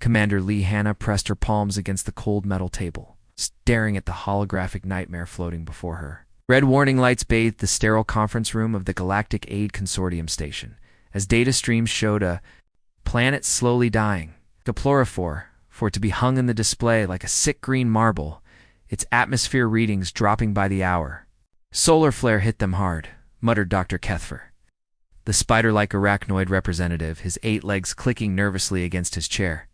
Commander Lee. Hannah pressed her palms against the cold metal table, staring at the holographic nightmare floating before her. Red warning lights bathed the sterile conference room of the Galactic Aid Consortium station, as data streams showed a planet slowly dying, deplorable for it to be hung in the display like a sick green marble, its atmosphere readings dropping by the hour. Solar flare hit them hard, muttered Dr. Kethfer, the spider-like arachnoid representative, his 8 legs clicking nervously against his chair.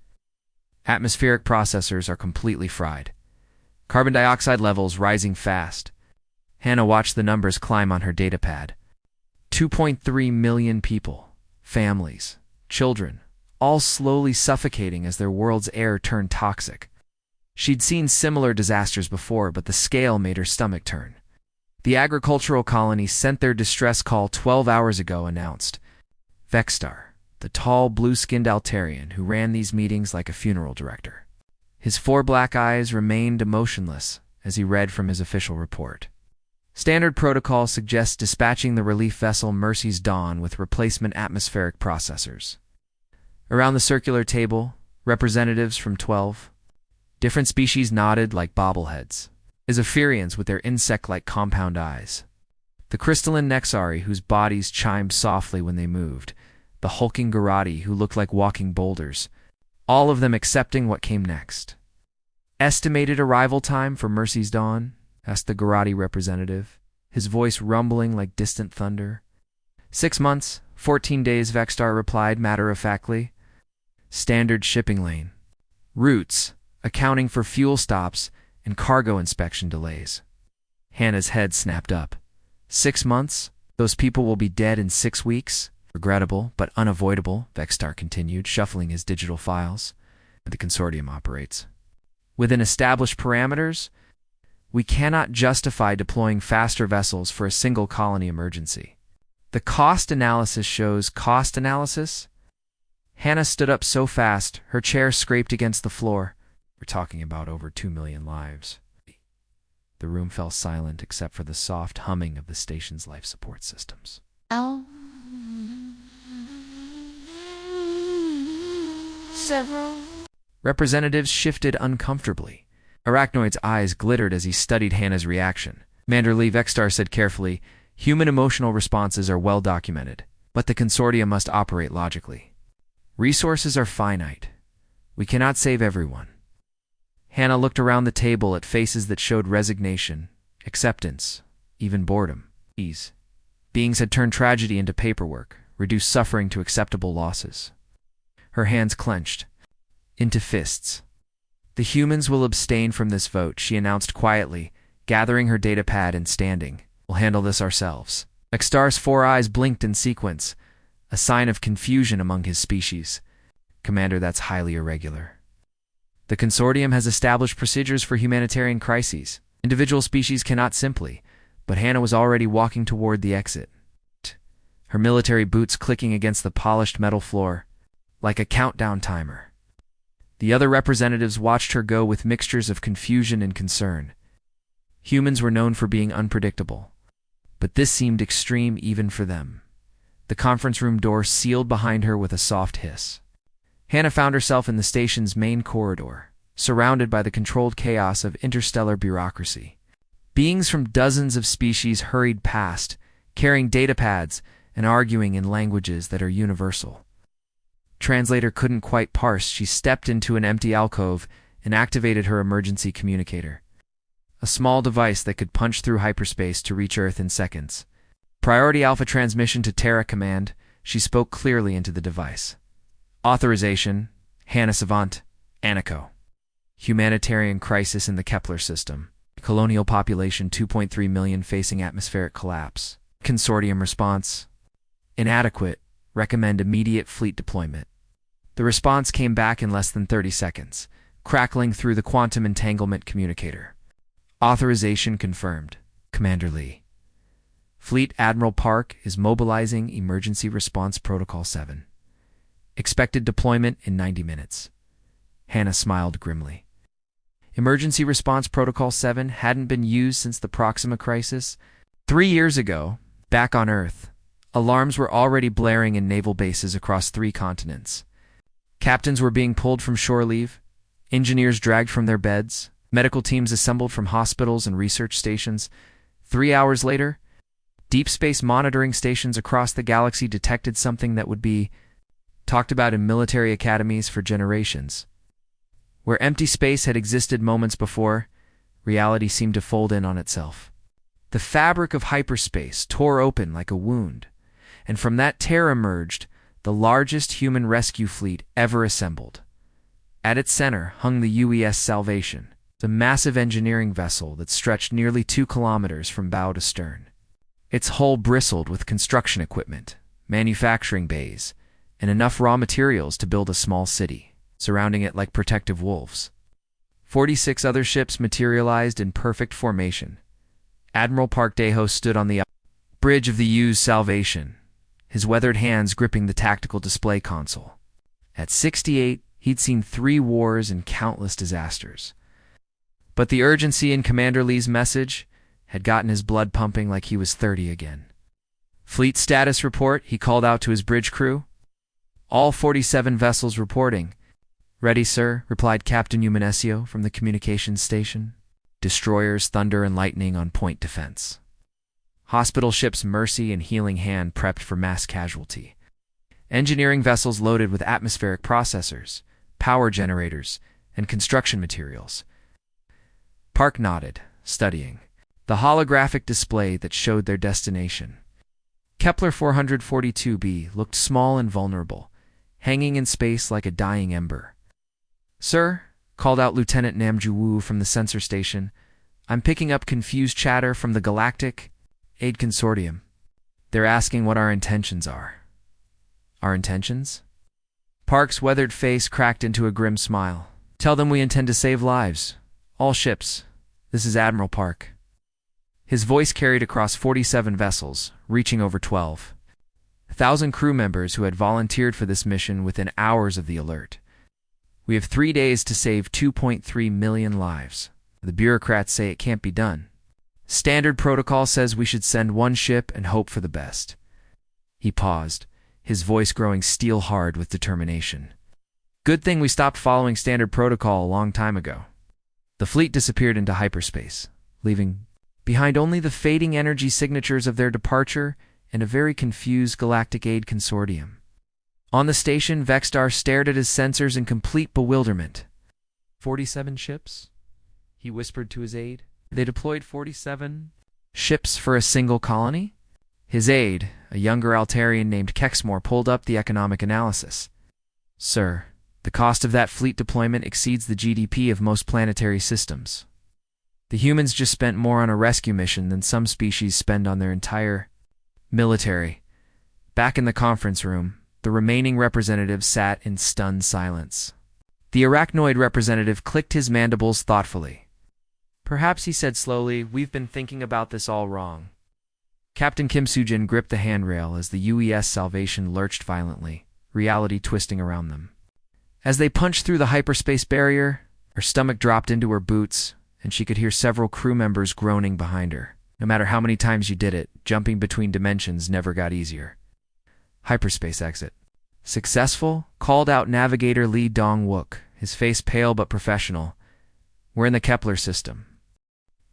Atmospheric processors are completely fried. Carbon dioxide levels rising fast. Hannah watched the numbers climb on her datapad. 2.3 million people, families, children, all slowly suffocating as their world's air turned toxic. She'd seen similar disasters before, but the scale made her stomach turn. The agricultural colony sent their distress call 12 hours ago, announced Vexstar, the tall, blue-skinned Altarian who ran these meetings like a funeral director. His 4 black eyes remained emotionless as he read from his official report. Standard protocol suggests dispatching the relief vessel Mercy's Dawn with replacement atmospheric processors. Around the circular table, representatives from 12 different species nodded like bobbleheads, Isopherians with their insect-like compound eyes, the crystalline Nexari whose bodies chimed softly when they moved, the hulking Garati who looked like walking boulders, all of them accepting what came next. Estimated arrival time for Mercy's Dawn? Asked the Garati representative, his voice rumbling like distant thunder. 6 months, 14 days, Vexstar replied matter-of-factly. Standard shipping lane. Routes, accounting for fuel stops and cargo inspection delays. Hannah's head snapped up. 6 months? Those people will be dead in 6 weeks? Regrettable, but unavoidable, Vexstar continued, shuffling his digital files. The consortium operates within established parameters. We cannot justify deploying faster vessels for a single colony emergency. The cost analysis shows cost analysis? Hannah stood up so fast, her chair scraped against the floor. We're talking about over 2 million lives. The room fell silent except for the soft humming of the station's life support systems. Several Representatives shifted uncomfortably. Arachnoid's eyes glittered as he studied Hannah's reaction. Commander Lee. Vexstar said carefully, human emotional responses are well documented, but the consortium must operate logically. Resources are finite. We cannot save everyone. Hannah looked around the table at faces that showed resignation, acceptance, even boredom. These beings had turned tragedy into paperwork, reduced suffering to acceptable losses. Her hands clenched into fists. The humans will abstain from this vote, she announced quietly, gathering her datapad and standing. We'll handle this ourselves. Vexstar's 4 eyes blinked in sequence, a sign of confusion among his species. Commander, that's highly irregular. The consortium has established procedures for humanitarian crises. Individual species cannot simply, but Hannah was already walking toward the exit, her military boots clicking against the polished metal floor, like a countdown timer. The other representatives watched her go with mixtures of confusion and concern. Humans were known for being unpredictable, but this seemed extreme even for them. The conference room door sealed behind her with a soft hiss. Hannah found herself in the station's main corridor, surrounded by the controlled chaos of interstellar bureaucracy. Beings from dozens of species hurried past, carrying datapads and arguing in languages that are universal. Translator couldn't quite parse. She stepped into an empty alcove and activated her emergency communicator, a small device that could punch through hyperspace to reach Earth in seconds. Priority Alpha transmission to Terra Command, she spoke clearly into the device. Authorization, Hannah Savant, Anico. Humanitarian crisis in the Kepler system. Colonial population 2.3 million facing atmospheric collapse. Consortium response, inadequate. Recommend immediate fleet deployment. The response came back in less than 30 seconds, crackling through the quantum entanglement communicator. Authorization confirmed. Commander Lee. Fleet Admiral Park is mobilizing Emergency Response Protocol 7. Expected deployment in 90 minutes. Hannah smiled grimly. Emergency Response Protocol 7 hadn't been used since the Proxima crisis. 3 years ago, back on Earth, alarms were already blaring in naval bases across 3 continents. Captains were being pulled from shore leave, engineers dragged from their beds, medical teams assembled from hospitals and research stations. 3 hours later, deep space monitoring stations across the galaxy detected something that would be talked about in military academies for generations. Where empty space had existed moments before, reality seemed to fold in on itself. The fabric of hyperspace tore open like a wound, and from that tear emerged the largest human rescue fleet ever assembled. At its center hung the UES Salvation, the massive engineering vessel that stretched nearly 2 kilometers from bow to stern. Its hull bristled with construction equipment, manufacturing bays, and enough raw materials to build a small city, surrounding it like protective wolves. 46 other ships materialized in perfect formation. Admiral Park Deho stood on the bridge of the UES Salvation, his weathered hands gripping the tactical display console. At 68, he'd seen 3 wars and countless disasters. But the urgency in Commander Lee's message had gotten his blood pumping like he was 30 again. Fleet status report, he called out to his bridge crew. All 47 vessels reporting. Ready, sir, replied Captain Humanesio from the communications station. Destroyers Thunder and Lightning on point defense. Hospital ships Mercy and Healing Hand prepped for mass casualty. Engineering vessels loaded with atmospheric processors, power generators, and construction materials. Park nodded, studying the holographic display that showed their destination. Kepler 442b looked small and vulnerable, hanging in space like a dying ember. Sir, called out Lieutenant Namju Wu from the sensor station, I'm picking up confused chatter from the Galactic HFY Consortium. They're asking what our intentions are. Our intentions? Park's weathered face cracked into a grim smile. Tell them we intend to save lives. All ships. This is Admiral Park. His voice carried across 47 vessels, reaching over 12. 1,000 crew members who had volunteered for this mission within hours of the alert. We have 3 days to save 2.3 million lives. The bureaucrats say it can't be done. Standard protocol says we should send 1 ship and hope for the best. He paused, his voice growing steel-hard with determination. Good thing we stopped following standard protocol a long time ago. The fleet disappeared into hyperspace, leaving behind only the fading energy signatures of their departure and a very confused Galactic HFY Consortium. On the station, Vexstar stared at his sensors in complete bewilderment. 47 ships? He whispered to his aide. They deployed 47 ships for a single colony? His aide, a younger Altarian named Kexmore, pulled up the economic analysis. Sir, the cost of that fleet deployment exceeds the GDP of most planetary systems. The humans just spent more on a rescue mission than some species spend on their entire military. Back in the conference room, the remaining representatives sat in stunned silence. The arachnoid representative clicked his mandibles thoughtfully. Perhaps, he said slowly, we've been thinking about this all wrong. Captain Kim Soo-jin gripped the handrail as the UES Salvation lurched violently, reality twisting around them. As they punched through the hyperspace barrier, her stomach dropped into her boots, and she could hear several crew members groaning behind her. No matter how many times you did it, jumping between dimensions never got easier. Hyperspace exit. Successful? Called out Navigator Lee Dong-wook, his face pale but professional. We're in the Kepler system.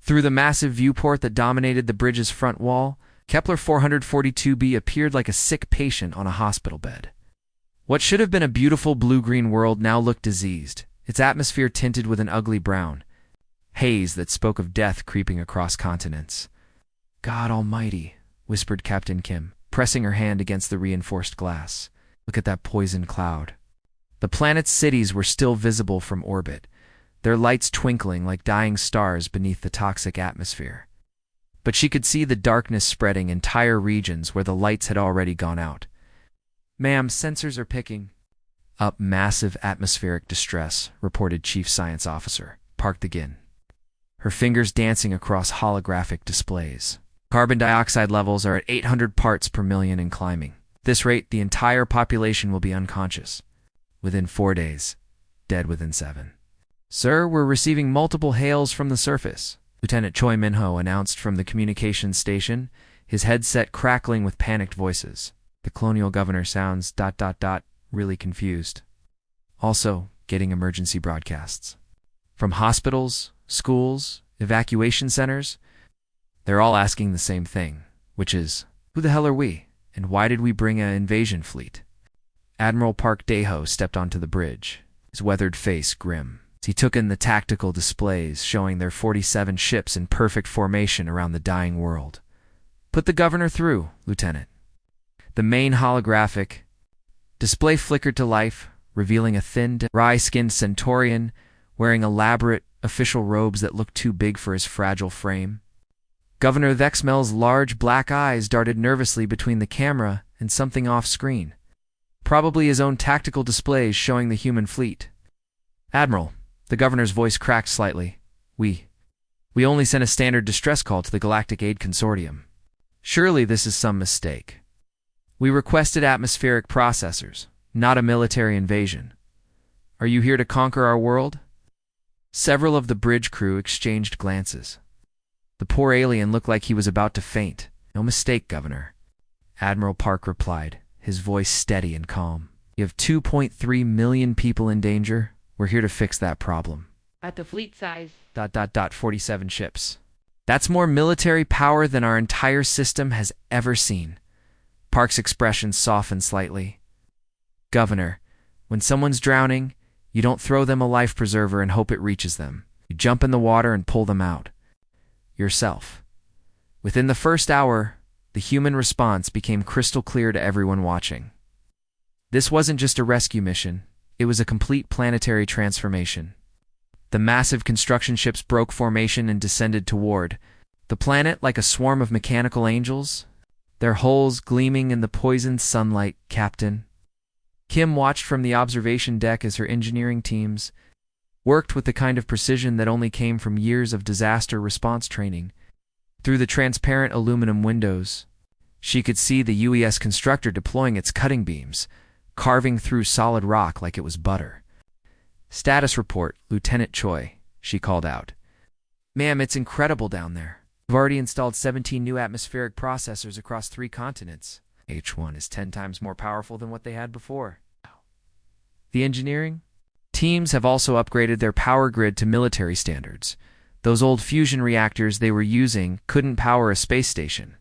Through the massive viewport that dominated the bridge's front wall, Kepler 442b appeared like a sick patient on a hospital bed. What should have been a beautiful blue-green world now looked diseased, its atmosphere tinted with an ugly brown, haze that spoke of death creeping across continents. God Almighty, whispered Captain Kim, pressing her hand against the reinforced glass. Look at that poison cloud. The planet's cities were still visible from orbit, their lights twinkling like dying stars beneath the toxic atmosphere. But she could see the darkness spreading entire regions where the lights had already gone out. Ma'am, sensors are picking up massive atmospheric distress, reported Chief Science Officer Park Dagin, her fingers dancing across holographic displays. Carbon dioxide levels are at 800 parts per million and climbing. At this rate, the entire population will be unconscious within 4 days, dead within 7. Sir, we're receiving multiple hails from the surface, Lieutenant Choi Minho announced from the communications station, his headset crackling with panicked voices. The colonial governor sounds ... really confused. also getting emergency broadcasts. From hospitals, schools, evacuation centers, they're all asking the same thing, which is, who the hell are we, and why did we bring an invasion fleet? Admiral Park Daho stepped onto the bridge, his weathered face grim. He took in the tactical displays showing their 47 ships in perfect formation around the dying world. Put the governor through, Lieutenant. The main holographic display flickered to life, revealing a thin, wry-skinned Centaurian wearing elaborate official robes that looked too big for his fragile frame. Governor Vexmel's large black eyes darted nervously between the camera and something off-screen. Probably his own tactical displays showing the human fleet. Admiral, the governor's voice cracked slightly. We only sent a standard distress call to the Galactic Aid Consortium. Surely this is some mistake. We requested atmospheric processors, not a military invasion. Are you here to conquer our world? Several of the bridge crew exchanged glances. The poor alien looked like he was about to faint. No mistake, Governor. Admiral Park replied, his voice steady and calm. You have 2.3 million people in danger. We're here to fix that problem. At the fleet size. 47 ships. That's more military power than our entire system has ever seen. Park's expression softened slightly. Governor, when someone's drowning, you don't throw them a life preserver and hope it reaches them. You jump in the water and pull them out. Yourself. Within the first hour, the human response became crystal clear to everyone watching. This wasn't just a rescue mission. It was a complete planetary transformation. The massive construction ships broke formation and descended toward the planet like a swarm of mechanical angels, their hulls gleaming in the poisoned sunlight. Captain Kim watched from the observation deck as her engineering teams worked with the kind of precision that only came from years of disaster response training. Through the transparent aluminum windows, she could see the UES constructor deploying its cutting beams, carving through solid rock like it was butter. Status report, Lieutenant Choi, she called out. Ma'am, it's incredible down there. We've already installed 17 new atmospheric processors across 3 continents. H1 is 10 times more powerful than what they had before. The engineering teams have also upgraded their power grid to military standards. Those old fusion reactors they were using couldn't power a space station,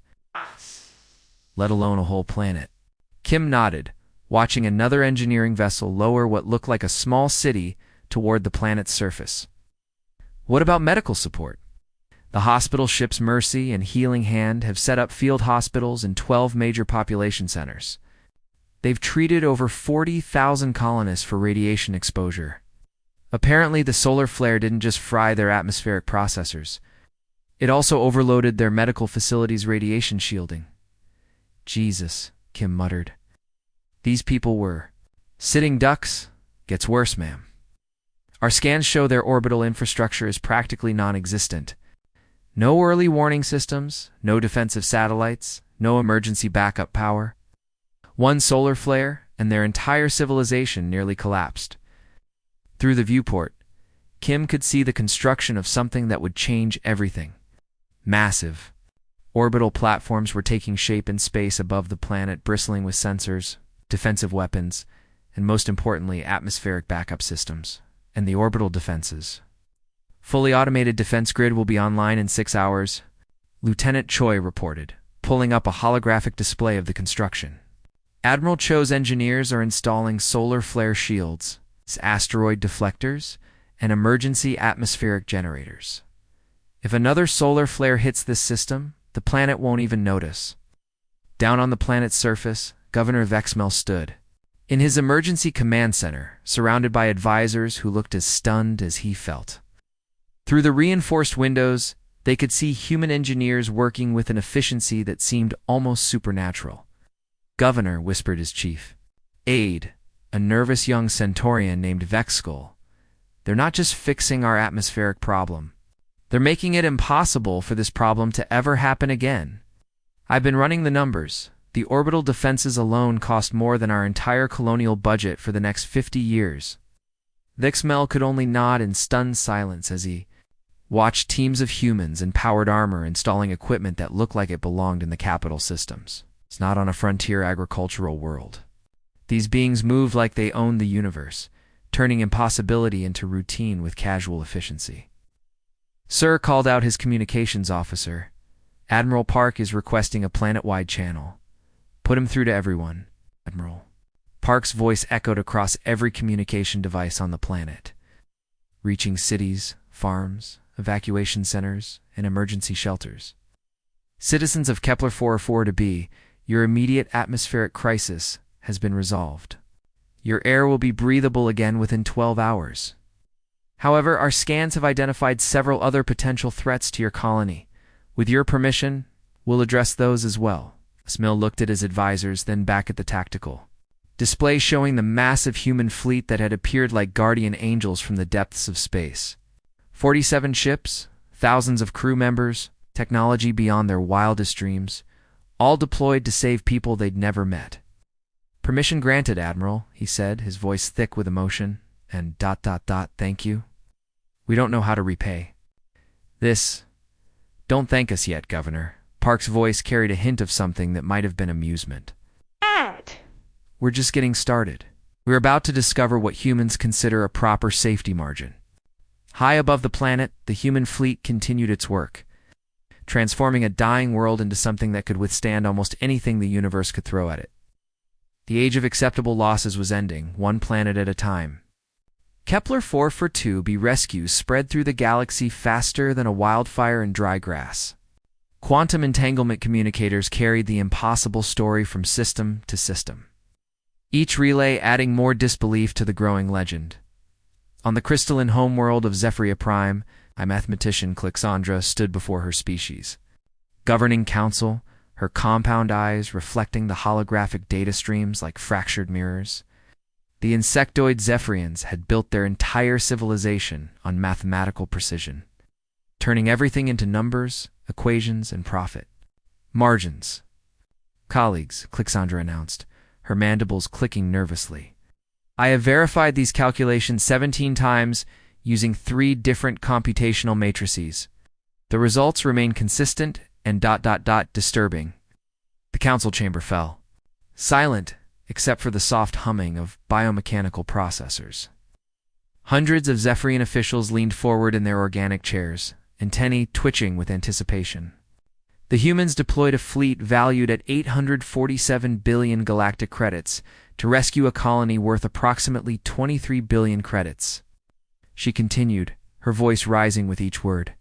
let alone a whole planet. Kim nodded, watching another engineering vessel lower what looked like a small city toward the planet's surface. What about medical support? The hospital ships Mercy and Healing Hand have set up field hospitals in 12 major population centers. They've treated over 40,000 colonists for radiation exposure. Apparently, the solar flare didn't just fry their atmospheric processors. It also overloaded their medical facilities' radiation shielding. Jesus, Kim muttered. These people were sitting ducks. Gets worse, ma'am. Our scans show their orbital infrastructure is practically non-existent. No early warning systems, no defensive satellites, no emergency backup power. One solar flare, and their entire civilization nearly collapsed. Through the viewport, Kim could see the construction of something that would change everything. Massive. Orbital platforms were taking shape in space above the planet, bristling with sensors, defensive weapons, and most importantly, atmospheric backup systems, and the orbital defenses. Fully automated defense grid will be online in 6 hours, Lieutenant Choi reported, pulling up a holographic display of the construction. Admiral Cho's engineers are installing solar flare shields, asteroid deflectors, and emergency atmospheric generators. If another solar flare hits this system, the planet won't even notice. Down on the planet's surface, Governor Vexmel stood. In his emergency command center, surrounded by advisors who looked as stunned as he felt. Through the reinforced windows, they could see human engineers working with an efficiency that seemed almost supernatural. Governor, whispered his chief aide, a nervous young Centaurian named Vexskull. They're not just fixing our atmospheric problem. They're making it impossible for this problem to ever happen again. I've been running the numbers. The orbital defenses alone cost more than our entire colonial budget for the next 50 years. Vexmel could only nod in stunned silence as he watched teams of humans in powered armor installing equipment that looked like it belonged in the capital systems. It's not on a frontier agricultural world. These beings moved like they owned the universe, turning impossibility into routine with casual efficiency. "Sir," called out his communications officer, "Admiral Park is requesting a planet-wide channel. Put him through to everyone." Admiral Park's voice echoed across every communication device on the planet, reaching cities, farms, evacuation centers, and emergency shelters. "Citizens of Kepler 404 to B, your immediate atmospheric crisis has been resolved. Your air will be breathable again within 12 hours. However, our scans have identified several other potential threats to your colony. With your permission, we'll address those as well." Smil looked at his advisors, then back at the tactical display showing the massive human fleet that had appeared like guardian angels from the depths of space. 47 ships, thousands of crew members, technology beyond their wildest dreams, all deployed to save people they'd never met. "Permission granted, Admiral," he said, his voice thick with emotion, and ... "thank you. We don't know how to repay this. Don't thank us yet, Governor." Park's voice carried a hint of something that might have been amusement. "We're just getting started. We're about to discover what humans consider a proper safety margin." High above the planet, the human fleet continued its work, transforming a dying world into something that could withstand almost anything the universe could throw at it. The age of acceptable losses was ending, one planet at a time. Kepler 442b rescues spread through the galaxy faster than a wildfire in dry grass. Quantum entanglement communicators carried the impossible story from system to system, each relay adding more disbelief to the growing legend. On the crystalline homeworld of Zephyria Prime, a mathematician, Clixandra, stood before her species. Governing council, her compound eyes reflecting the holographic data streams like fractured mirrors. The insectoid Zephyrians had built their entire civilization on mathematical precision, turning everything into numbers, equations, and profit margins. "Colleagues," Clixandra announced, her mandibles clicking nervously, "I have verified these calculations 17 times using 3 different computational matrices. The results remain consistent and ... disturbing." The council chamber fell, silent except for the soft humming of biomechanical processors. Hundreds of Zephyrian officials leaned forward in their organic chairs, antennae twitching with anticipation. The humans deployed a fleet valued at 847 billion galactic credits to rescue a colony worth approximately 23 billion credits. She continued, her voice rising with each word.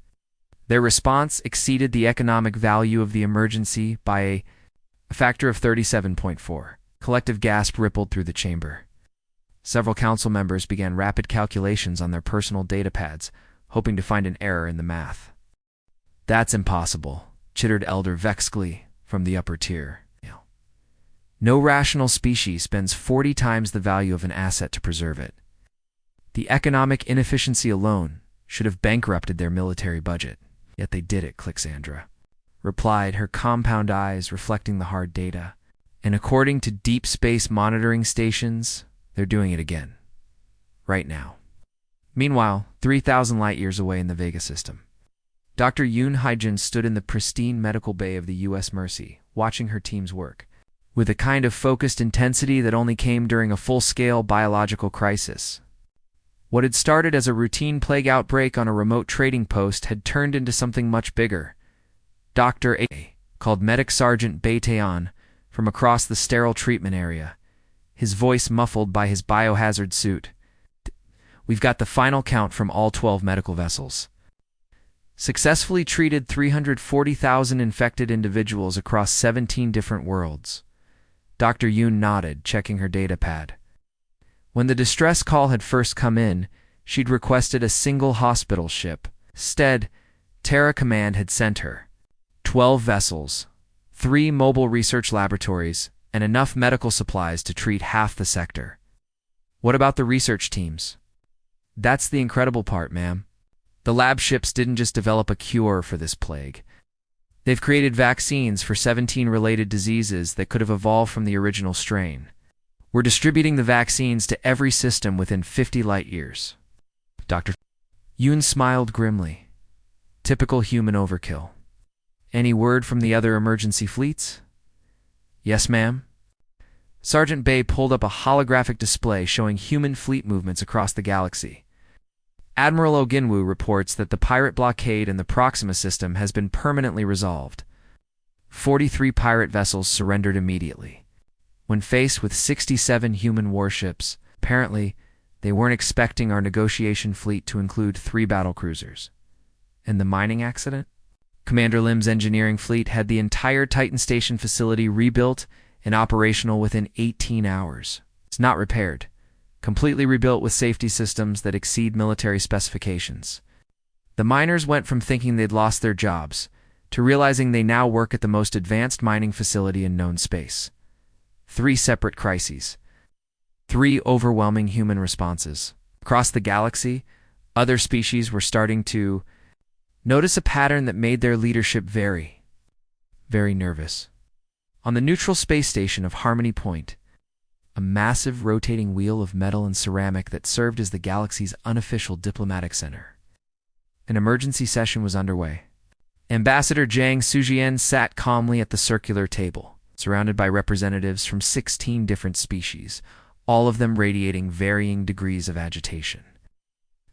Their response exceeded the economic value of the emergency by a factor of 37.4. Collective gasp rippled through the chamber. Several council members began rapid calculations on their personal datapads, hoping to find an error in the math. "That's impossible," chittered Elder Vexcly from the upper tier. "No rational species spends 40 times the value of an asset to preserve it. The economic inefficiency alone should have bankrupted their military budget. Yet they did it," Clixandra replied, her compound eyes reflecting the hard data. "And according to deep space monitoring stations, they're doing it again. Right now." Meanwhile, 3,000 light-years away in the Vega system, Dr. Yoon Haijin stood in the pristine medical bay of the U.S. Mercy, watching her team's work, with a kind of focused intensity that only came during a full-scale biological crisis. What had started as a routine plague outbreak on a remote trading post had turned into something much bigger. Dr. A, called Medic Sergeant Baetaeon, from across the sterile treatment area, his voice muffled by his biohazard suit. "We've got the final count from all 12 medical vessels. Successfully treated 340,000 infected individuals across 17 different worlds." Dr. Yoon nodded, checking her datapad. When the distress call had first come in, she'd requested a single hospital ship. Instead, Terra Command had sent her 12 vessels, 3 mobile research laboratories, and enough medical supplies to treat half the sector. "What about the research teams?" "That's the incredible part, ma'am. The lab ships didn't just develop a cure for this plague. They've created vaccines for 17 related diseases that could have evolved from the original strain. We're distributing the vaccines to every system within 50 light-years." Dr. Yoon smiled grimly. Typical human overkill. "Any word from the other emergency fleets?" "Yes, ma'am. Sergeant Bay pulled up a holographic display showing human fleet movements across the galaxy. Admiral Oginwu reports that the pirate blockade in the Proxima system has been permanently resolved. 43 pirate vessels surrendered immediately. When faced with 67 human warships, apparently, they weren't expecting our negotiation fleet to include 3 battlecruisers. And the mining accident? Commander Lim's engineering fleet had the entire Titan Station facility rebuilt and operational within 18 hours. It's not repaired. Completely rebuilt with safety systems that exceed military specifications. The miners went from thinking they'd lost their jobs to realizing they now work at the most advanced mining facility in known space. 3 separate crises. 3 overwhelming human responses. Across the galaxy, other species were starting to notice a pattern that made their leadership very, very nervous. On the neutral space station of Harmony Point, a massive rotating wheel of metal and ceramic that served as the galaxy's unofficial diplomatic center. An emergency session was underway. Ambassador Zhang Sujian sat calmly at the circular table, surrounded by representatives from 16 different species, all of them radiating varying degrees of agitation.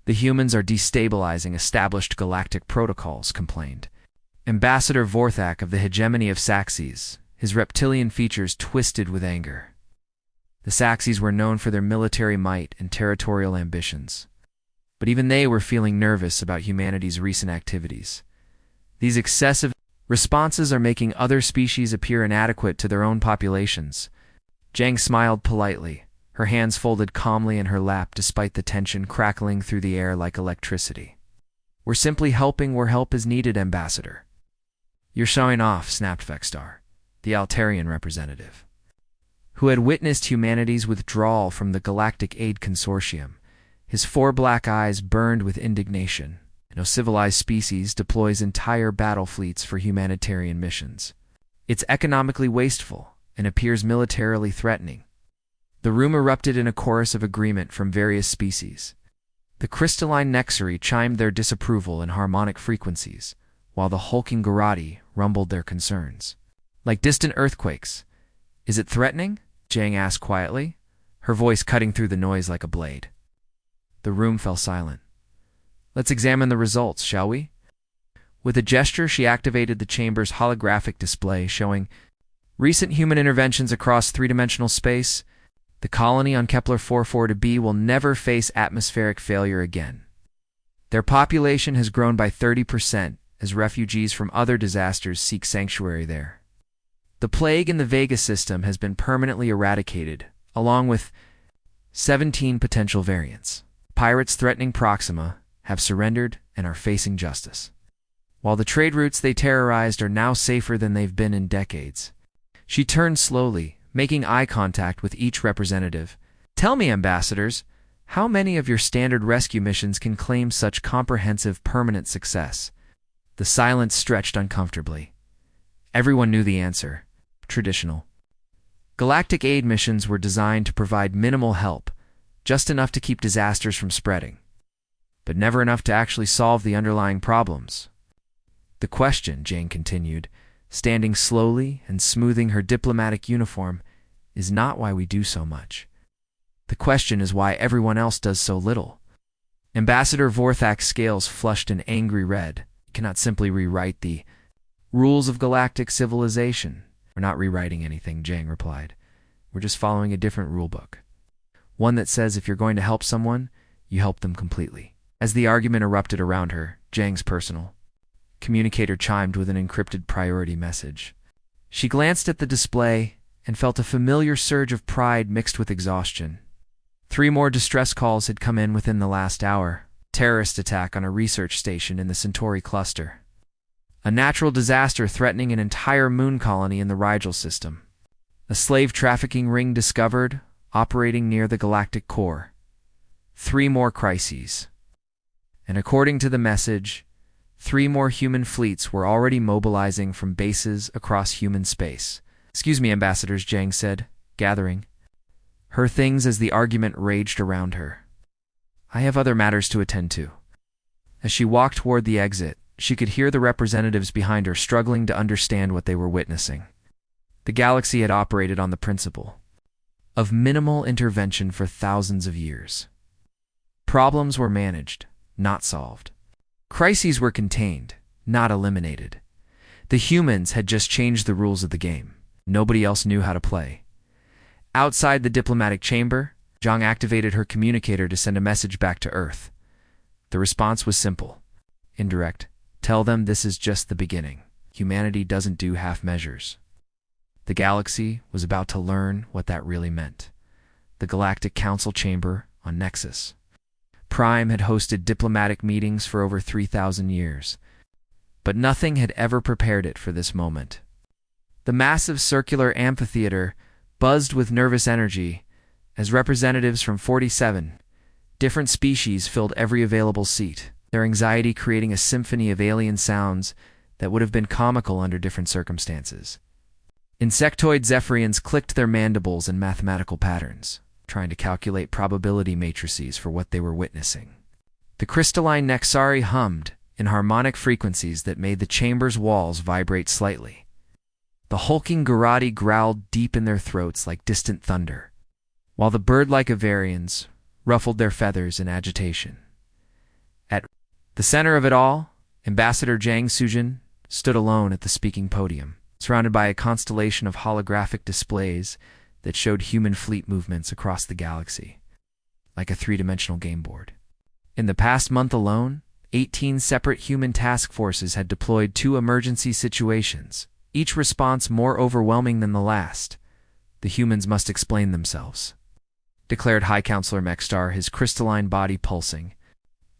The humans are destabilizing established galactic protocols, complained Ambassador Vorthak of the hegemony of Saxes, his reptilian features twisted with anger. The Saxes were known for their military might and territorial ambitions, but even they were feeling nervous about humanity's recent activities. These excessive responses are making other species appear inadequate to their own populations. Zhang smiled politely, her hands folded calmly in her lap despite the tension crackling through the air like electricity. We're simply helping where help is needed, Ambassador. You're showing off, snapped Vexstar, the Altarian representative, who had witnessed humanity's withdrawal from the Galactic Aid Consortium. His 4 black eyes burned with indignation. No civilized species deploys entire battle fleets for humanitarian missions. It's economically wasteful and appears militarily threatening. The room erupted in a chorus of agreement from various species. The crystalline Nexari chimed their disapproval in harmonic frequencies, while the hulking Garati rumbled their concerns. Like distant earthquakes. Is it threatening? Zhang asked quietly, her voice cutting through the noise like a blade. The room fell silent. Let's examine the results, shall we? With a gesture, she activated the chamber's holographic display showing recent human interventions across 3-dimensional space. The colony on Kepler 442b will never face atmospheric failure again. Their population has grown by 30% as refugees from other disasters seek sanctuary there. The plague in the Vega system has been permanently eradicated, along with 17 potential variants. Pirates threatening Proxima have surrendered and are facing justice, while the trade routes they terrorized are now safer than they've been in decades. She turned slowly, making eye contact with each representative. Tell me, ambassadors, how many of your standard rescue missions can claim such comprehensive permanent success? The silence stretched uncomfortably. Everyone knew the answer. Traditional. Galactic aid missions were designed to provide minimal help, just enough to keep disasters from spreading, but never enough to actually solve the underlying problems. The question, Zhang continued, standing slowly and smoothing her diplomatic uniform, is not why we do so much. The question is why everyone else does so little. Ambassador Vorthak's scales flushed an angry red. You cannot simply rewrite the rules of galactic civilization. We're not rewriting anything, Zhang replied. We're just following a different rulebook. One that says if you're going to help someone, you help them completely. As the argument erupted around her, Zhang's personal communicator chimed with an encrypted priority message. She glanced at the display and felt a familiar surge of pride mixed with exhaustion. 3 more distress calls had come in within the last hour. Terrorist attack on a research station in the Centauri cluster. A natural disaster threatening an entire moon colony in the Rigel system. A slave trafficking ring discovered, operating near the galactic core. 3 more crises. And according to the message, 3 more human fleets were already mobilizing from bases across human space. Excuse me, ambassadors, Zhang said, gathering her things as the argument raged around her. I have other matters to attend to. As she walked toward the exit, she could hear the representatives behind her struggling to understand what they were witnessing. The galaxy had operated on the principle. of minimal intervention for thousands of years. Problems were managed, not solved. Crises were contained, not eliminated. The humans had just changed the rules of the game. Nobody else knew how to play. Outside the diplomatic chamber, Zhang activated her communicator to send a message back to Earth. The response was simple, indirect. Tell them this is just the beginning. Humanity doesn't do half measures. The galaxy was about to learn what that really meant. The Galactic Council Chamber on Nexus Prime had hosted diplomatic meetings for over 3,000 years, but nothing had ever prepared it for this moment. The massive circular amphitheater buzzed with nervous energy as representatives from 47 different species filled every available seat, their anxiety creating a symphony of alien sounds that would have been comical under different circumstances. Insectoid Zephyrians clicked their mandibles in mathematical patterns, trying to calculate probability matrices for what they were witnessing. The crystalline Nexari hummed in harmonic frequencies that made the chamber's walls vibrate slightly. The hulking Garati growled deep in their throats like distant thunder, while the bird-like Avarians ruffled their feathers in agitation. At the center of it all, Ambassador Zhang Sujin stood alone at the speaking podium, surrounded by a constellation of holographic displays that showed human fleet movements across the galaxy, like a three-dimensional game board. In the past month alone, 18 separate human task forces had deployed 2 emergency situations, each response more overwhelming than the last. The humans must explain themselves, declared High Counselor Mexstar, his crystalline body pulsing.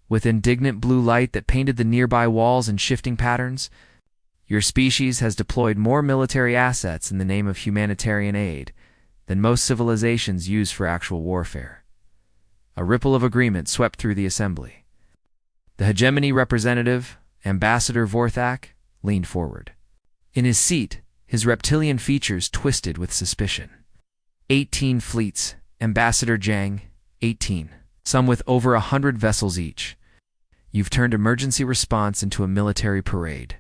With indignant blue light that painted the nearby walls in shifting patterns, your species has deployed more military assets in the name of humanitarian aid than most civilizations use for actual warfare. A ripple of agreement swept through the assembly. The hegemony representative, Ambassador Vorthak, leaned forward. In his seat, his reptilian features twisted with suspicion. 18 fleets, Ambassador Zhang, 18, some with over 100 vessels each. You've turned emergency response into a military parade.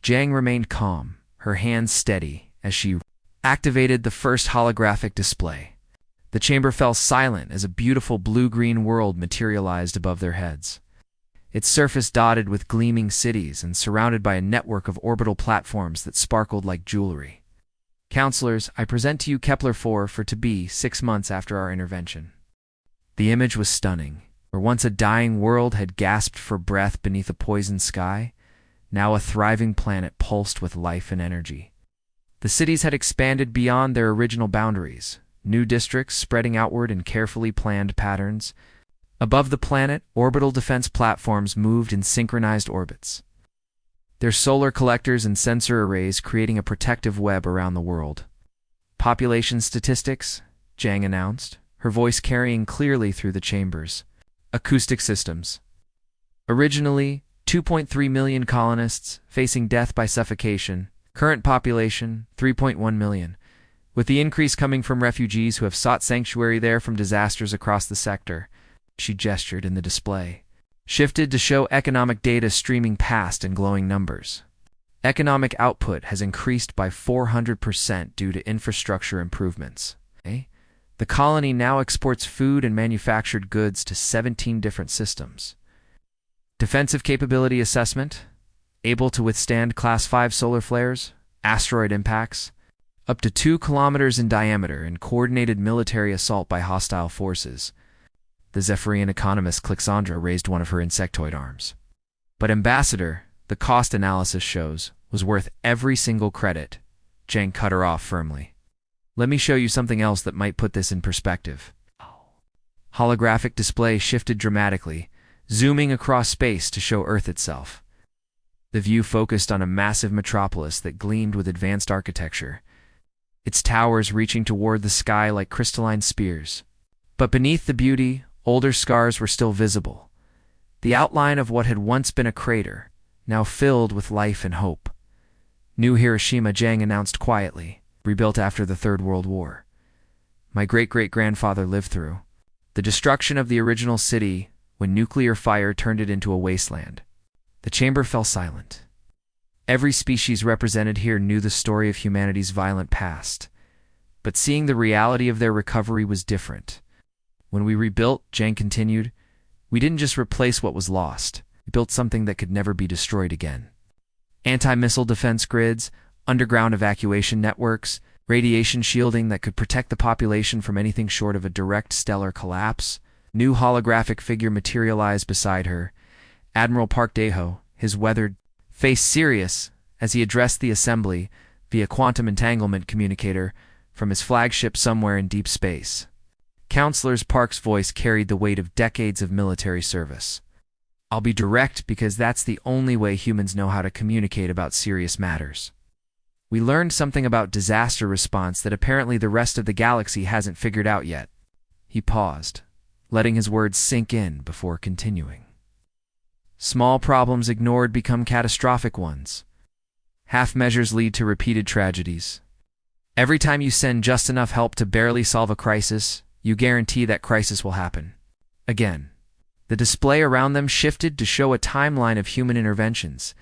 Zhang remained calm, her hands steady, as she activated the first holographic display. The chamber fell silent as a beautiful blue-green world materialized above their heads. Its surface dotted with gleaming cities and surrounded by a network of orbital platforms that sparkled like jewelry. Counselors, I present to you Kepler-4 for to be 6 months after our intervention. The image was stunning. Where once a dying world had gasped for breath beneath a poisoned sky, now a thriving planet pulsed with life and energy. The cities had expanded beyond their original boundaries, new districts spreading outward in carefully planned patterns. Above the planet, orbital defense platforms moved in synchronized orbits, their solar collectors and sensor arrays creating a protective web around the world. Population statistics, Zhang announced, her voice carrying clearly through the chambers. Acoustic systems. Originally, 2.3 million colonists facing death by suffocation. Current population, 3.1 million, with the increase coming from refugees who have sought sanctuary there from disasters across the sector. She gestured in the display, shifted to show economic data streaming past in glowing numbers. Economic output has increased by 400% due to infrastructure improvements. The colony now exports food and manufactured goods to 17 different systems. Defensive capability assessment, able to withstand Class 5 solar flares, asteroid impacts, up to 2 kilometers in diameter and coordinated military assault by hostile forces. The Zephyrian economist Clixandra raised one of her insectoid arms. But Ambassador, the cost analysis shows, was worth every single credit. Zhang cut her off firmly. Let me show you something else that might put this in perspective. Holographic display shifted dramatically, zooming across space to show Earth itself. The view focused on a massive metropolis that gleamed with advanced architecture, its towers reaching toward the sky like crystalline spears. But beneath the beauty, older scars were still visible. The outline of what had once been a crater, now filled with life and hope. New Hiroshima, Zhang announced quietly, rebuilt after the Third World War. My great-great-grandfather lived through the destruction of the original city when nuclear fire turned it into a wasteland. The chamber fell silent. Every species represented here knew the story of humanity's violent past. But seeing the reality of their recovery was different. When we rebuilt, Jang continued, we didn't just replace what was lost. We built something that could never be destroyed again. Anti-missile defense grids, underground evacuation networks, radiation shielding that could protect the population from anything short of a direct stellar collapse. New holographic figure materialized beside her. Admiral Park Daeho, his weathered face serious as he addressed the assembly via quantum entanglement communicator from his flagship somewhere in deep space. Counselor Park's voice carried the weight of decades of military service. I'll be direct because that's the only way humans know how to communicate about serious matters. We learned something about disaster response that apparently the rest of the galaxy hasn't figured out yet. He paused, letting his words sink in before continuing. Small problems ignored become catastrophic ones. Half measures lead to repeated tragedies. Every time you send just enough help to barely solve a crisis, you guarantee that crisis will happen. Again. The display around them shifted to show a timeline of human interventions,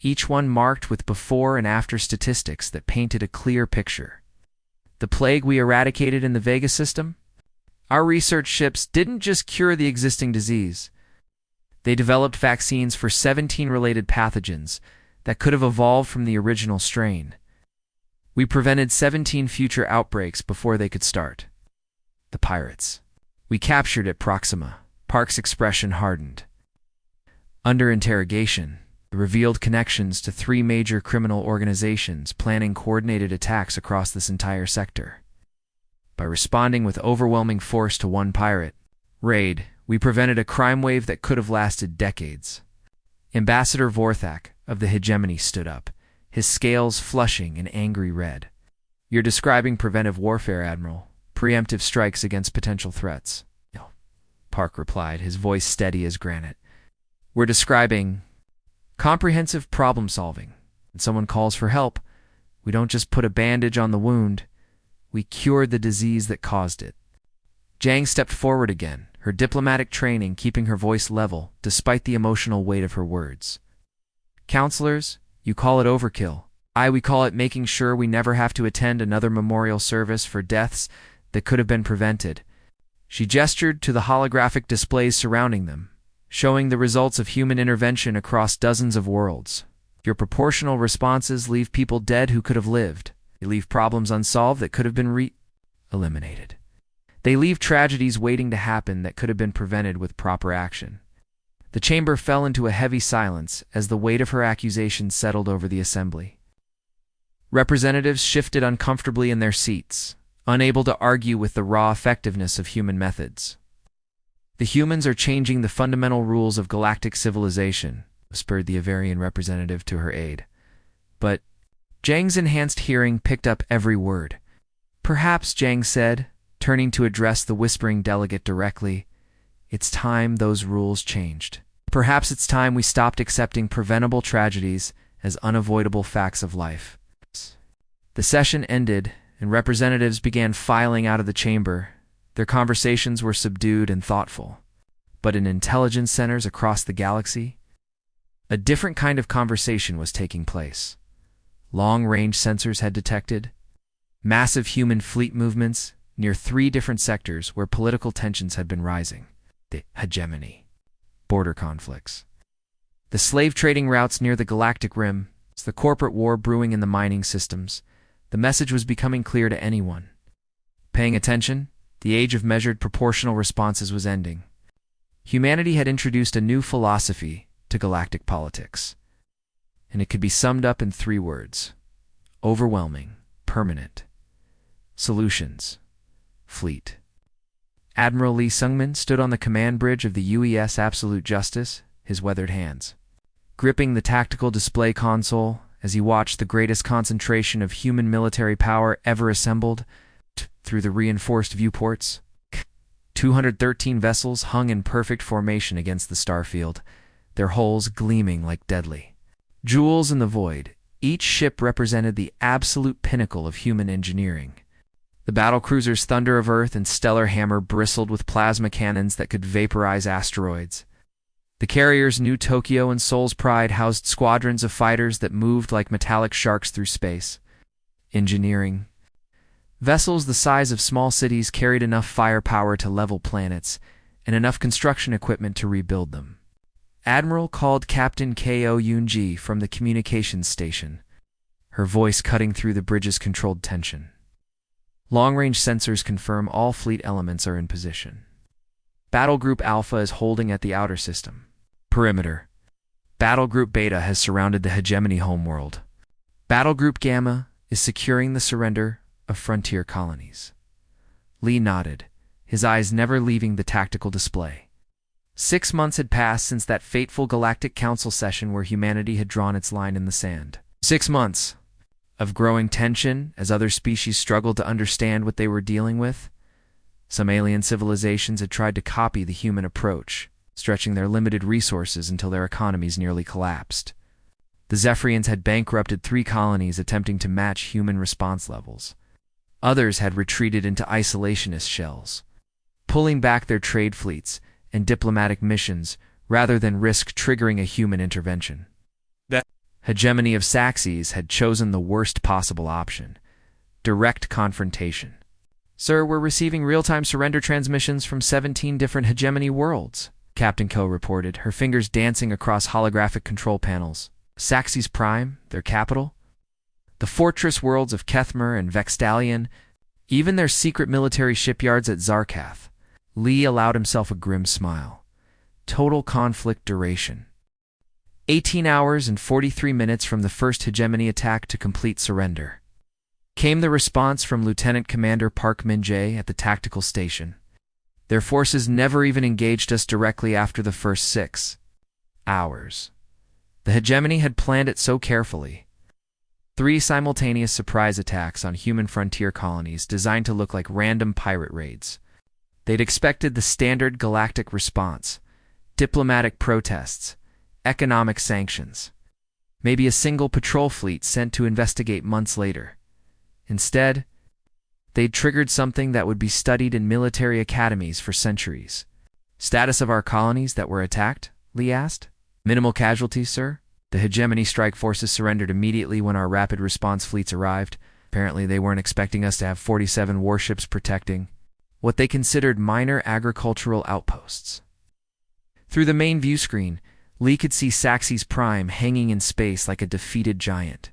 each one marked with before and after statistics that painted a clear picture. The plague we eradicated in the Vega system? Our research ships didn't just cure the existing disease. They developed vaccines for 17 related pathogens that could have evolved from the original strain. We prevented 17 future outbreaks before they could start. The pirates. We captured at Proxima. Park's expression hardened. Under interrogation, the revealed connections to 3 major criminal organizations planning coordinated attacks across this entire sector. By responding with overwhelming force to one pirate raid, we prevented a crime wave that could have lasted decades. Ambassador Vorthak of the Hegemony stood up, his scales flushing an angry red. You're describing preventive warfare, Admiral. Preemptive strikes against potential threats. No, Park replied, his voice steady as granite. We're describing comprehensive problem solving. When someone calls for help, we don't just put a bandage on the wound. We cured the disease that caused it. Jang stepped forward again, her diplomatic training keeping her voice level despite the emotional weight of her words. Counselors, you call it overkill. We call it making sure we never have to attend another memorial service for deaths that could have been prevented. She gestured to the holographic displays surrounding them, showing the results of human intervention across dozens of worlds. Your proportional responses leave people dead who could have lived. They leave problems unsolved that could have been eliminated. They leave tragedies waiting to happen that could have been prevented with proper action. The chamber fell into a heavy silence as the weight of her accusation settled over the assembly. Representatives shifted uncomfortably in their seats, unable to argue with the raw effectiveness of human methods. The humans are changing the fundamental rules of galactic civilization, whispered the Avarian representative to her aide. But Jang's enhanced hearing picked up every word. Perhaps, Jang said, turning to address the whispering delegate directly, it's time those rules changed. Perhaps it's time we stopped accepting preventable tragedies as unavoidable facts of life. The session ended, and representatives began filing out of the chamber. Their conversations were subdued and thoughtful. But in intelligence centers across the galaxy, a different kind of conversation was taking place. Long-range sensors had detected massive human fleet movements near 3 different sectors where political tensions had been rising. The hegemony, border conflicts, the slave trading routes near the galactic rim, the corporate war brewing in the mining systems. The message was becoming clear to anyone paying attention. The age of measured proportional responses was ending. Humanity had introduced a new philosophy to galactic politics, and it could be summed up in 3 words: overwhelming, permanent. Solutions. Fleet. Admiral Lee Sungmin stood on the command bridge of the UES Absolute Justice, his weathered hands gripping the tactical display console as he watched the greatest concentration of human military power ever assembled through the reinforced viewports. 213 vessels hung in perfect formation against the starfield, their hulls gleaming like deadly jewels in the void. Each ship represented the absolute pinnacle of human engineering. The battlecruiser's Thunder of Earth and Stellar Hammer bristled with plasma cannons that could vaporize asteroids. The carriers New Tokyo and Seoul's Pride housed squadrons of fighters that moved like metallic sharks through space. Engineering. Vessels the size of small cities carried enough firepower to level planets and enough construction equipment to rebuild them. Admiral called Captain Ko Yoonji from the communications station, her voice cutting through the bridge's controlled tension. Long-range sensors confirm all fleet elements are in position. Battle Group Alpha is holding at the outer system. Perimeter. Battle Group Beta has surrounded the hegemony homeworld. Battle Group Gamma is securing the surrender of frontier colonies. Lee nodded, his eyes never leaving the tactical display. 6 months had passed since that fateful Galactic Council session where humanity had drawn its line in the sand. 6 months of growing tension as other species struggled to understand what they were dealing with. Some alien civilizations had tried to copy the human approach, stretching their limited resources until their economies nearly collapsed. The Zephyrians had bankrupted 3 colonies attempting to match human response levels. Others had retreated into isolationist shells, pulling back their trade fleets and diplomatic missions rather than risk triggering a human intervention. The hegemony of Saxes had chosen the worst possible option: direct confrontation. "Sir, we're receiving real-time surrender transmissions from 17 different hegemony worlds," Captain Ko reported, her fingers dancing across holographic control panels. Saxes Prime, their capital, the fortress worlds of Kethmer and Vextalion, even their secret military shipyards at Zarkath. Lee allowed himself a grim smile. Total conflict duration: 18 hours and 43 minutes from the first hegemony attack to complete surrender. Came the response from Lieutenant Commander Park Min-jae at the tactical station. "Their forces never even engaged us directly after the first 6 hours. The hegemony had planned it so carefully. 3 simultaneous surprise attacks on human frontier colonies designed to look like random pirate raids. They'd expected the standard galactic response: diplomatic protests, economic sanctions, maybe a single patrol fleet sent to investigate months later. Instead, they'd triggered something that would be studied in military academies for centuries. "Status of our colonies that were attacked?" Lee asked. "Minimal casualties, sir. The hegemony strike forces surrendered immediately when our rapid response fleets arrived. Apparently they weren't expecting us to have 47 warships protecting what they considered minor agricultural outposts." Through the main view screen, Lee could see Saxes Prime hanging in space like a defeated giant.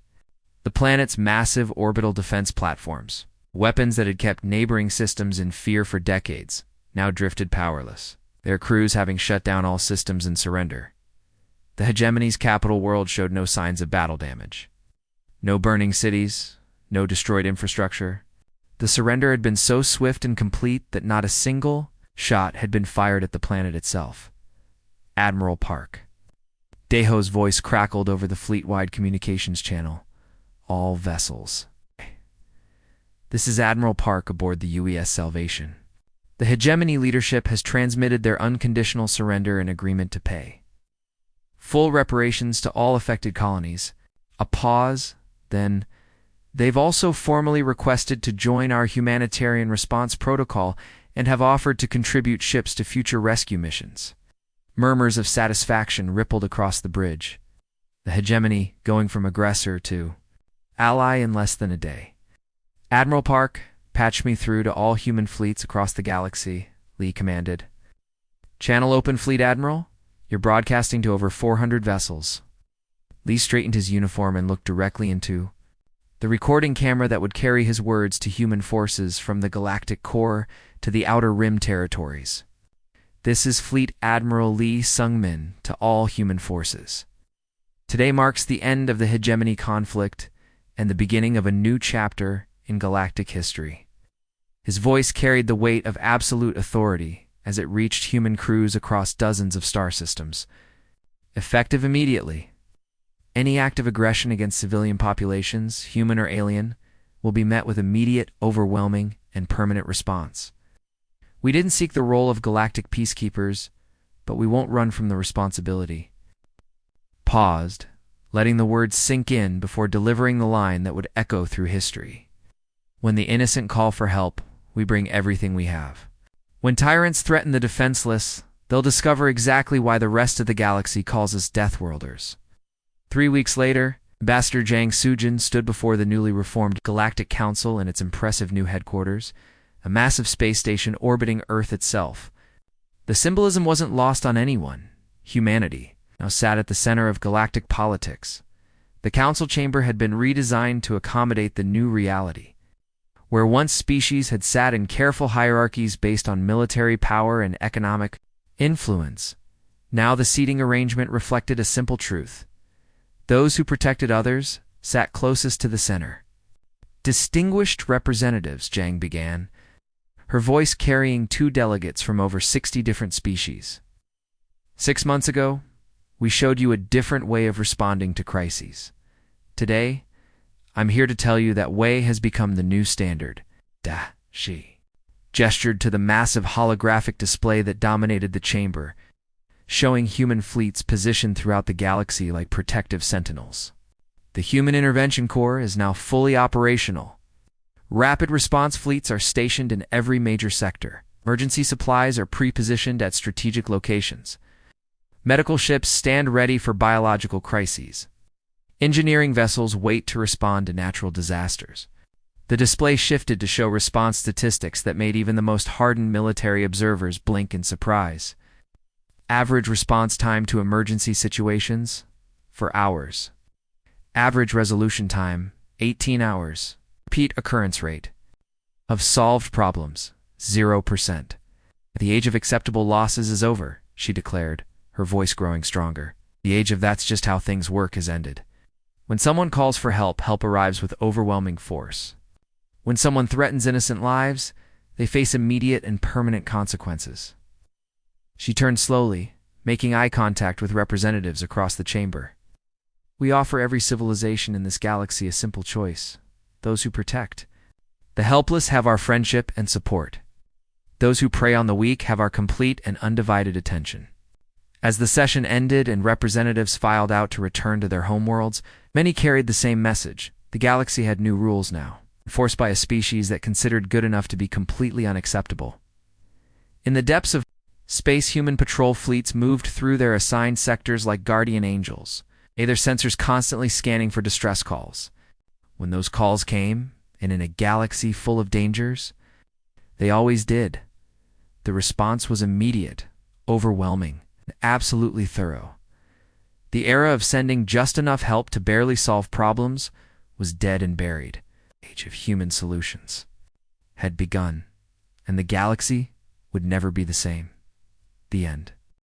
The planet's massive orbital defense platforms, weapons that had kept neighboring systems in fear for decades, now drifted powerless, their crews having shut down all systems in surrender. The hegemony's capital world showed no signs of battle damage. No burning cities, no destroyed infrastructure. The surrender had been so swift and complete that not a single shot had been fired at the planet itself. "Admiral Park." Daeho's voice crackled over the fleet-wide communications channel. "All vessels. This is Admiral Park aboard the UES Salvation. The hegemony leadership has transmitted their unconditional surrender and agreement to pay full reparations to all affected colonies." A pause, then, "They've also formally requested to join our humanitarian response protocol and have offered to contribute ships to future rescue missions." Murmurs of satisfaction rippled across the bridge. The hegemony going from aggressor to ally in less than a day. "Admiral Park, patch me through to all human fleets across the galaxy," Lee commanded. "Channel open, Fleet Admiral. You're broadcasting to over 400 vessels." Lee straightened his uniform and looked directly into the recording camera that would carry his words to human forces from the galactic core to the outer rim territories. "This is Fleet Admiral Lee Sung-min to all human forces. Today marks the end of the hegemony conflict and the beginning of a new chapter in galactic history." His voice carried the weight of absolute authority as it reached human crews across dozens of star systems. Effective immediately. Any act of aggression against civilian populations, human or alien, will be met with immediate, overwhelming, and permanent response. We didn't seek the role of galactic peacekeepers, but we won't run from the responsibility. Paused, letting the words sink in before delivering the line that would echo through history. "When the innocent call for help, we bring everything we have. When tyrants threaten the defenseless, they'll discover exactly why the rest of the galaxy calls us Deathworlders." 3 weeks later, Ambassador Jiang Sujin stood before the newly reformed Galactic Council in its impressive new headquarters, a massive space station orbiting Earth itself. The symbolism wasn't lost on anyone. Humanity now sat at the center of galactic politics. The council chamber had been redesigned to accommodate the new reality. Where once species had sat in careful hierarchies based on military power and economic influence, now the seating arrangement reflected a simple truth. Those who protected others sat closest to the center. Distinguished representatives, Jiang began, her voice carrying 2 delegates from over 60 different species. 6 months ago, we showed you a different way of responding to crises. Today, I'm here to tell you that way has become the new standard. She gestured to the massive holographic display that dominated the chamber, showing human fleets positioned throughout the galaxy like protective sentinels. The Human Intervention Corps is now fully operational. Rapid response fleets are stationed in every major sector. Emergency supplies are pre-positioned at strategic locations. Medical ships stand ready for biological crises. Engineering vessels wait to respond to natural disasters. The display shifted to show response statistics that made even the most hardened military observers blink in surprise. Average response time to emergency situations? For hours. Average resolution time? 18 hours. Repeat occurrence rate of solved problems? 0%. The age of acceptable losses is over, she declared, her voice growing stronger. The age of that's just how things work has ended. When someone calls for help, help arrives with overwhelming force. When someone threatens innocent lives, they face immediate and permanent consequences. She turned slowly, making eye contact with representatives across the chamber. We offer every civilization in this galaxy a simple choice: those who protect. The helpless have our friendship and support. Those who prey on the weak have our complete and undivided attention. As the session ended and representatives filed out to return to their homeworlds, many carried the same message. The galaxy had new rules now, enforced by a species that considered good enough to be completely unacceptable. In the depths of space, human patrol fleets moved through their assigned sectors like guardian angels, their sensors constantly scanning for distress calls. When those calls came, and in a galaxy full of dangers, they always did, the response was immediate, overwhelming, and absolutely thorough. The era of sending just enough help to barely solve problems was dead and buried. The age of human solutions had begun, and the galaxy would never be the same. The end.